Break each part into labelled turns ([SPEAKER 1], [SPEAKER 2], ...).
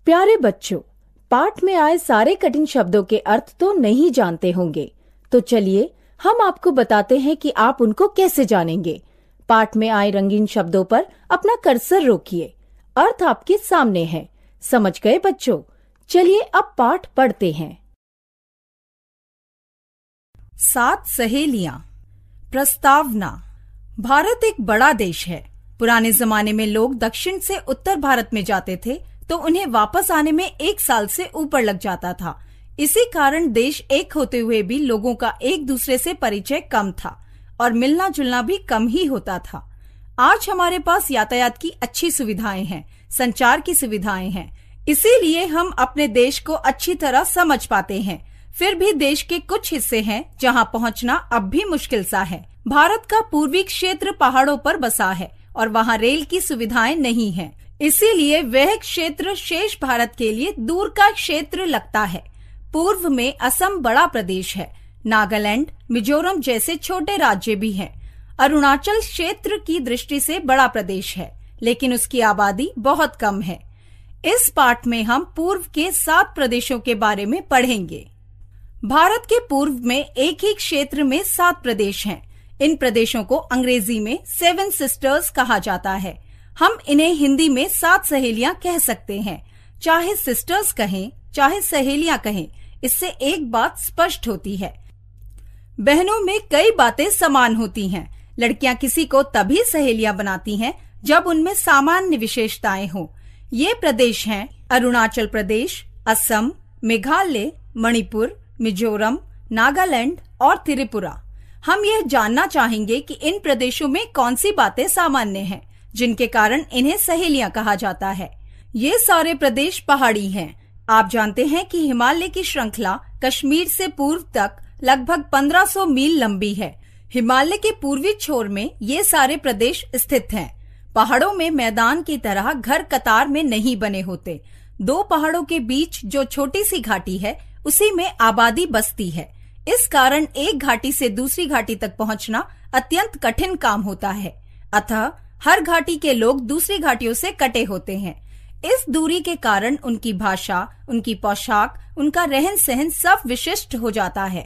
[SPEAKER 1] प्यारे बच्चों, पाठ में आए सारे कठिन शब्दों के अर्थ तो नहीं जानते होंगे, तो चलिए हम आपको बताते हैं कि आप उनको कैसे जानेंगे। पाठ में आए रंगीन शब्दों पर अपना कर्सर रोकिए, अर्थ आपके सामने है। समझ गए बच्चों? चलिए अब पाठ पढ़ते हैं।
[SPEAKER 2] 7 सहेलियां। प्रस्तावना। भारत एक बड़ा देश है। पुराने जमाने में लोग दक्षिण से उत्तर भारत में जाते थे तो उन्हें वापस आने में 1 साल से ऊपर लग जाता था। इसी कारण देश एक होते हुए भी लोगों का एक दूसरे से परिचय कम था और मिलना जुलना भी कम ही होता था। आज हमारे पास यातायात की अच्छी सुविधाएं हैं, संचार की सुविधाएं हैं, इसीलिए हम अपने देश को अच्छी तरह समझ पाते हैं। फिर भी देश के कुछ हिस्से हैं जहां पहुंचना अब भी मुश्किल सा है। भारत का पूर्वी क्षेत्र पहाड़ों पर बसा है और वहां रेल की सुविधाएं नहीं है, इसीलिए वह क्षेत्र शेष भारत के लिए दूर का क्षेत्र लगता है। पूर्व में असम बड़ा प्रदेश है, नागालैंड, मिजोरम जैसे छोटे राज्य भी हैं। अरुणाचल क्षेत्र की दृष्टि से बड़ा प्रदेश है, लेकिन उसकी आबादी बहुत कम है। इस पाठ में हम पूर्व के 7 प्रदेशों के बारे में पढ़ेंगे। भारत के पूर्व में एक ही क्षेत्र में 7 प्रदेश हैं। इन प्रदेशों को अंग्रेजी में 7 सिस्टर्स कहा जाता है। हम इन्हें हिंदी में 7 सहेलियां कह सकते हैं। चाहे सिस्टर्स कहें, चाहे सहेलियां कहें, इससे एक बात स्पष्ट होती है, बहनों में कई बातें समान होती हैं। लड़कियां किसी को तभी सहेलियां बनाती हैं जब उनमें सामान्य विशेषताएं हों। ये प्रदेश हैं अरुणाचल प्रदेश, असम, मेघालय, मणिपुर, मिजोरम, नागालैंड और त्रिपुरा। हम यह जानना चाहेंगे कि इन प्रदेशों में कौन सी बातें सामान्य हैं, जिनके कारण इन्हें सहेलियां कहा जाता है। ये सारे प्रदेश पहाड़ी हैं। आप जानते हैं कि हिमालय की श्रृंखला कश्मीर से पूर्व तक लगभग 1500 मील लंबी है। हिमालय के पूर्वी छोर में ये सारे प्रदेश स्थित हैं। पहाड़ों में मैदान की तरह घर कतार में नहीं बने होते। 2 पहाड़ों के बीच जो छोटी सी घाटी है, उसी में आबादी बसती है। इस कारण एक घाटी से दूसरी घाटी तक पहुंचना अत्यंत कठिन काम होता है। अतः हर घाटी के लोग दूसरी घाटियों से कटे होते हैं। इस दूरी के कारण उनकी भाषा, उनकी पोशाक, उनका रहन सहन सब विशिष्ट हो जाता है।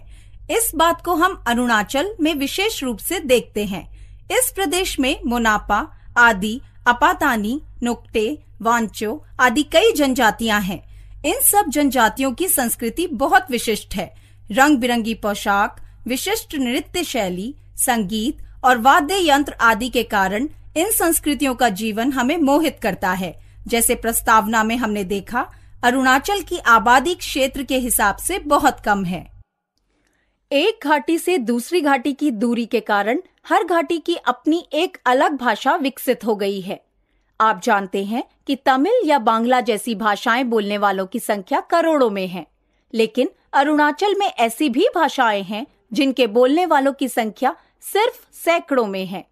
[SPEAKER 2] इस बात को हम अरुणाचल में विशेष रूप से देखते हैं। इस प्रदेश में मोनापा, आदि, अपातानी, नुक्टे, वांचो आदि कई जनजातियां हैं। इन सब जनजातियों की संस्कृति बहुत विशिष्ट है। रंग बिरंगी पोशाक, विशिष्ट नृत्य शैली, संगीत और वाद्य यंत्र आदि के कारण इन संस्कृतियों का जीवन हमें मोहित करता है। जैसे प्रस्तावना में हमने देखा, अरुणाचल की आबादी क्षेत्र के हिसाब से बहुत कम है।
[SPEAKER 1] एक घाटी से दूसरी घाटी की दूरी के कारण हर घाटी की अपनी एक अलग भाषा विकसित हो गई है। आप जानते हैं कि तमिल या बांग्ला जैसी भाषाएं बोलने वालों की संख्या करोड़ों में है, लेकिन अरुणाचल में ऐसी भी भाषाएं हैं जिनके बोलने वालों की संख्या सिर्फ सैकड़ों में है।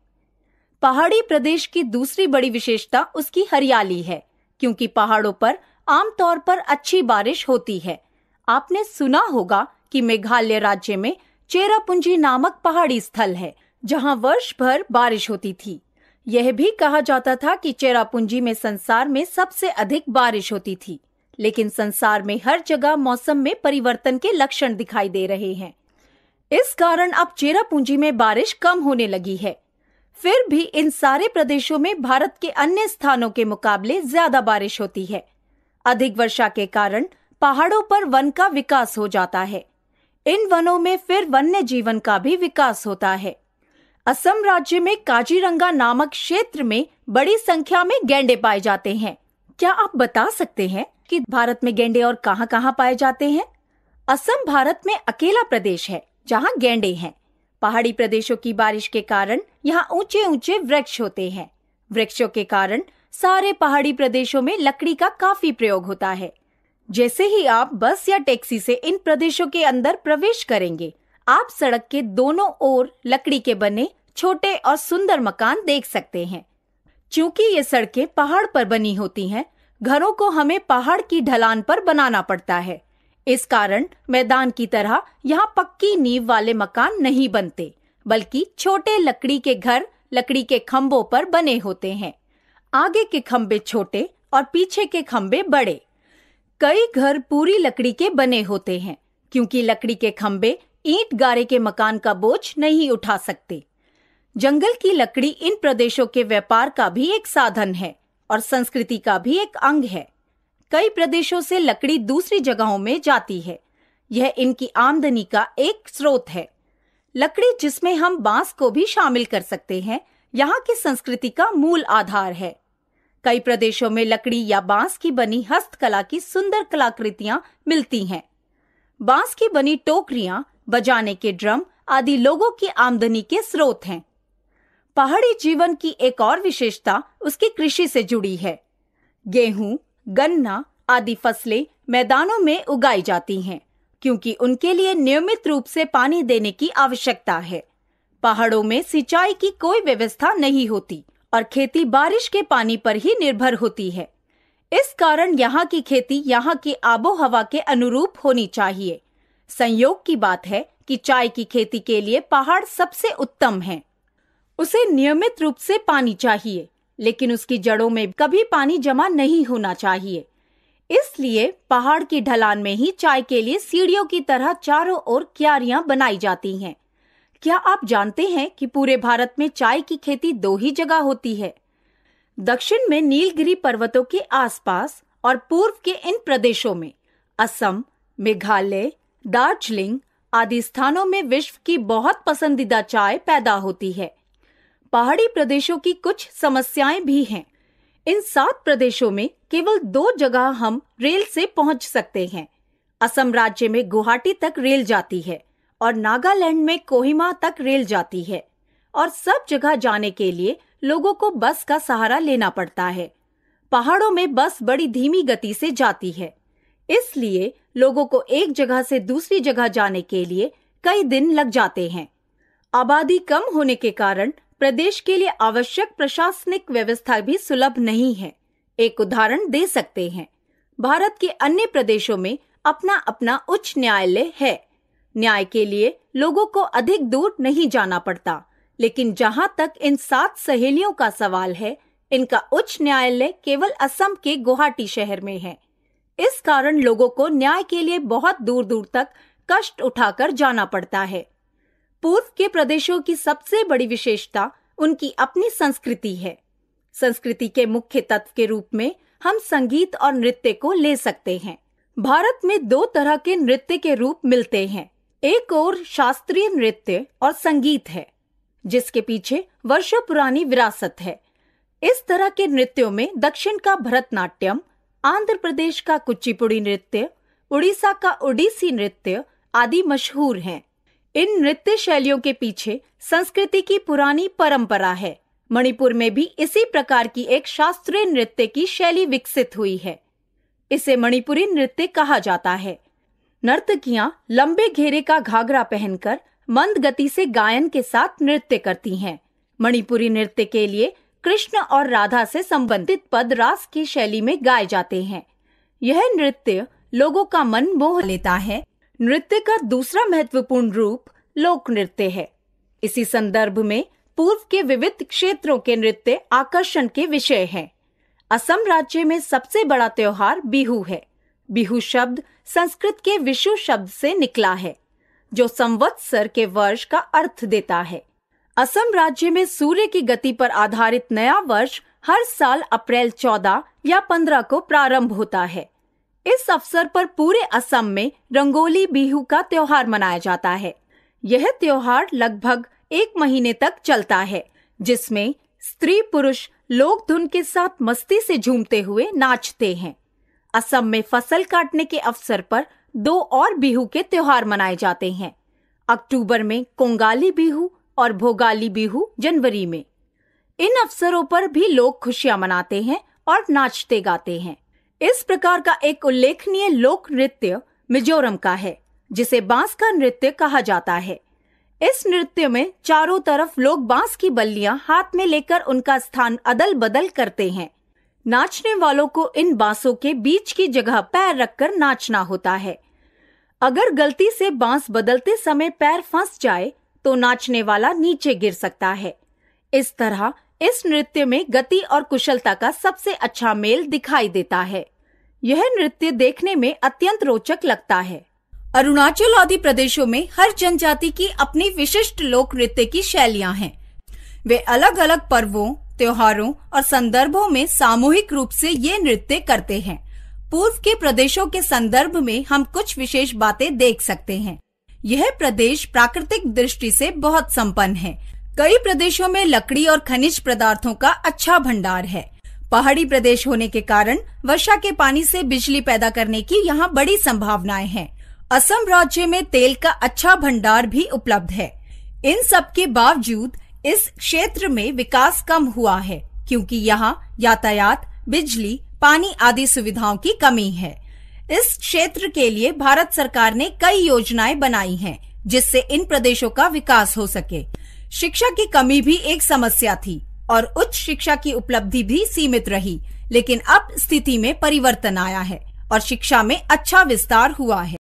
[SPEAKER 1] पहाड़ी प्रदेश की दूसरी बड़ी विशेषता उसकी हरियाली है, क्योंकि पहाड़ों पर आमतौर पर अच्छी बारिश होती है। आपने सुना होगा कि मेघालय राज्य में चेरापूंजी नामक पहाड़ी स्थल है, जहां वर्ष भर बारिश होती थी। यह भी कहा जाता था कि चेरापूंजी में संसार में सबसे अधिक बारिश होती थी, लेकिन संसार में हर जगह मौसम में परिवर्तन के लक्षण दिखाई दे रहे हैं। इस कारण अब चेरापूंजी में बारिश कम होने लगी है। फिर भी इन सारे प्रदेशों में भारत के अन्य स्थानों के मुकाबले ज्यादा बारिश होती है। अधिक वर्षा के कारण पहाड़ों पर वन का विकास हो जाता है। इन वनों में फिर वन्य जीवन का भी विकास होता है। असम राज्य में काजीरंगा नामक क्षेत्र में बड़ी संख्या में गैंडे पाए जाते हैं। क्या आप बता सकते हैं कि भारत में गैंडे और कहां-कहां पाए जाते हैं? असम भारत में अकेला प्रदेश है जहां गैंडे हैं। पहाड़ी प्रदेशों की बारिश के कारण यहाँ ऊंचे ऊंचे वृक्ष होते हैं। वृक्षों के कारण सारे पहाड़ी प्रदेशों में लकड़ी का काफी प्रयोग होता है। जैसे ही आप बस या टैक्सी से इन प्रदेशों के अंदर प्रवेश करेंगे, आप सड़क के दोनों ओर लकड़ी के बने छोटे और सुंदर मकान देख सकते हैं। चूंकि ये सड़कें पहाड़ पर बनी होती हैं, घरों को हमें पहाड़ की ढलान पर बनाना पड़ता है। इस कारण मैदान की तरह यहाँ पक्की नींव वाले मकान नहीं बनते, बल्कि छोटे लकड़ी के घर लकड़ी के खंभों पर बने होते हैं। आगे के खंभे छोटे और पीछे के खंभे बड़े। कई घर पूरी लकड़ी के बने होते हैं क्योंकि लकड़ी के खंभे ईंट गारे के मकान का बोझ नहीं उठा सकते। जंगल की लकड़ी इन प्रदेशों के व्यापार का भी एक साधन है और संस्कृति का भी एक अंग है। कई प्रदेशों से लकड़ी दूसरी जगहों में जाती है। यह इनकी आमदनी का एक स्रोत है। लकड़ी, जिसमें हम बांस को भी शामिल कर सकते हैं, यहाँ की संस्कृति का मूल आधार है। कई प्रदेशों में लकड़ी या बांस की बनी हस्तकला की सुंदर कलाकृतियां मिलती हैं। बांस की बनी टोकरियां, बजाने के ड्रम आदि लोगों की आमदनी के स्रोत हैं। पहाड़ी जीवन की एक और विशेषता उसकी कृषि से जुड़ी है। गेहूं, गन्ना आदि फसलें मैदानों में उगाई जाती हैं क्योंकि उनके लिए नियमित रूप से पानी देने की आवश्यकता है। पहाड़ों में सिंचाई की कोई व्यवस्था नहीं होती और खेती बारिश के पानी पर ही निर्भर होती है। इस कारण यहाँ की खेती यहाँ की आबोहवा के अनुरूप होनी चाहिए। संयोग की बात है कि चाय की खेती के लिए पहाड़ सबसे उत्तम है। उसे नियमित रूप से पानी चाहिए, लेकिन उसकी जड़ों में कभी पानी जमा नहीं होना चाहिए। इसलिए पहाड़ की ढलान में ही चाय के लिए सीढ़ियों की तरह चारों ओर क्यारियां बनाई जाती हैं। क्या आप जानते हैं कि पूरे भारत में चाय की खेती 2 ही जगह होती है? दक्षिण में नीलगिरी पर्वतों के आसपास और पूर्व के इन प्रदेशों में असम, मेघालय, दार्जिलिंग आदि स्थानों में विश्व की बहुत पसंदीदा चाय पैदा होती है। पहाड़ी प्रदेशों की कुछ समस्याएं भी हैं। इन 7 प्रदेशों में केवल 2 जगह हम रेल से पहुंच सकते हैं। असम राज्य में गुवाहाटी तक रेल जाती है और नागालैंड में कोहिमा तक रेल जाती है, और सब जगह जाने के लिए लोगों को बस का सहारा लेना पड़ता है। पहाड़ों में बस बड़ी धीमी गति से जाती है, इसलिए लोगों को एक जगह से दूसरी जगह जाने के लिए कई दिन लग जाते हैं। आबादी कम होने के कारण प्रदेश के लिए आवश्यक प्रशासनिक व्यवस्था भी सुलभ नहीं है। एक उदाहरण दे सकते हैं। भारत के अन्य प्रदेशों में अपना अपना उच्च न्यायालय है। न्याय के लिए लोगों को अधिक दूर नहीं जाना पड़ता, लेकिन जहां तक इन 7 सहेलियों का सवाल है, इनका उच्च न्यायालय केवल असम के गुवाहाटी शहर में है। इस कारण लोगों को न्याय के लिए बहुत दूर दूर तक कष्ट उठाकर जाना पड़ता है। पूर्व के प्रदेशों की सबसे बड़ी विशेषता उनकी अपनी संस्कृति है। संस्कृति के मुख्य तत्व के रूप में हम संगीत और नृत्य को ले सकते हैं। भारत में 2 तरह के नृत्य के रूप मिलते हैं। एक और शास्त्रीय नृत्य और संगीत है, जिसके पीछे वर्षों पुरानी विरासत है। इस तरह के नृत्यों में दक्षिण का भरतनाट्यम, आंध्र प्रदेश का कुचिपुड़ी नृत्य, उड़ीसा का ओडिसी नृत्य आदि मशहूर हैं। इन नृत्य शैलियों के पीछे संस्कृति की पुरानी परंपरा है। मणिपुर में भी इसी प्रकार की एक शास्त्रीय नृत्य की शैली विकसित हुई है। इसे मणिपुरी नृत्य कहा जाता है। नर्तकियां लंबे घेरे का घाघरा पहनकर मंद गति से गायन के साथ नृत्य करती हैं। मणिपुरी नृत्य के लिए कृष्ण और राधा से संबंधित पद रास की शैली में गाए जाते हैं। यह नृत्य लोगों का मन मोह लेता है। नृत्य का दूसरा महत्वपूर्ण रूप लोक नृत्य है। इसी संदर्भ में पूर्व के विविध क्षेत्रों के नृत्य आकर्षण के विषय हैं। असम राज्य में सबसे बड़ा त्योहार बिहू है। बिहू शब्द संस्कृत के विषु शब्द से निकला है, जो संवत्सर के वर्ष का अर्थ देता है। असम राज्य में सूर्य की गति पर आधारित नया वर्ष हर साल अप्रैल 14 या 15 को प्रारंभ होता है। इस अवसर पर पूरे असम में रंगोली बिहू का त्योहार मनाया जाता है। यह त्योहार लगभग 1 महीने तक चलता है, जिसमें स्त्री पुरुष लोक धुन के साथ मस्ती से झूमते हुए नाचते हैं। असम में फसल काटने के अवसर पर 2 और बिहू के त्योहार मनाए जाते हैं। अक्टूबर में कोंगाली बिहू और भोगाली बिहू जनवरी में। इन अवसरों पर भी लोग खुशियां मनाते हैं और नाचते गाते हैं। इस प्रकार का एक उल्लेखनीय लोक नृत्य मिजोरम का है, जिसे बांस का नृत्य कहा जाता है। इस नृत्य में चारों तरफ लोग बांस की बल्लियां हाथ में लेकर उनका स्थान अदल बदल करते हैं। नाचने वालों को इन बांसों के बीच की जगह पैर रखकर नाचना होता है। अगर गलती से बांस बदलते समय पैर फंस जाए तो नाचने वाला नीचे गिर सकता है। इस तरह इस नृत्य में गति और कुशलता का सबसे अच्छा मेल दिखाई देता है। यह नृत्य देखने में अत्यंत रोचक लगता है।
[SPEAKER 2] अरुणाचल आदि प्रदेशों में हर जनजाति की अपनी विशिष्ट लोक नृत्य की शैलियां हैं। वे अलग अलग पर्वों, त्योहारों और संदर्भों में सामूहिक रूप से ये नृत्य करते हैं। पूर्व के प्रदेशों के संदर्भ में हम कुछ विशेष बातें देख सकते हैं। यह प्रदेश प्राकृतिक दृष्टि से बहुत संपन्न है। कई प्रदेशों में लकड़ी और खनिज पदार्थों का अच्छा भंडार है। पहाड़ी प्रदेश होने के कारण वर्षा के पानी से बिजली पैदा करने की यहाँ बड़ी संभावनाएं हैं। असम राज्य में तेल का अच्छा भंडार भी उपलब्ध है। इन सब के बावजूद इस क्षेत्र में विकास कम हुआ है क्योंकि यहाँ यातायात, बिजली, पानी आदि सुविधाओं की कमी है। इस क्षेत्र के लिए भारत सरकार ने कई योजनाएं बनाई हैं जिससे इन प्रदेशों का विकास हो सके। शिक्षा की कमी भी एक समस्या थी और उच्च शिक्षा की उपलब्धि भी सीमित रही, लेकिन अब स्थिति में परिवर्तन आया है और शिक्षा में अच्छा विस्तार हुआ है।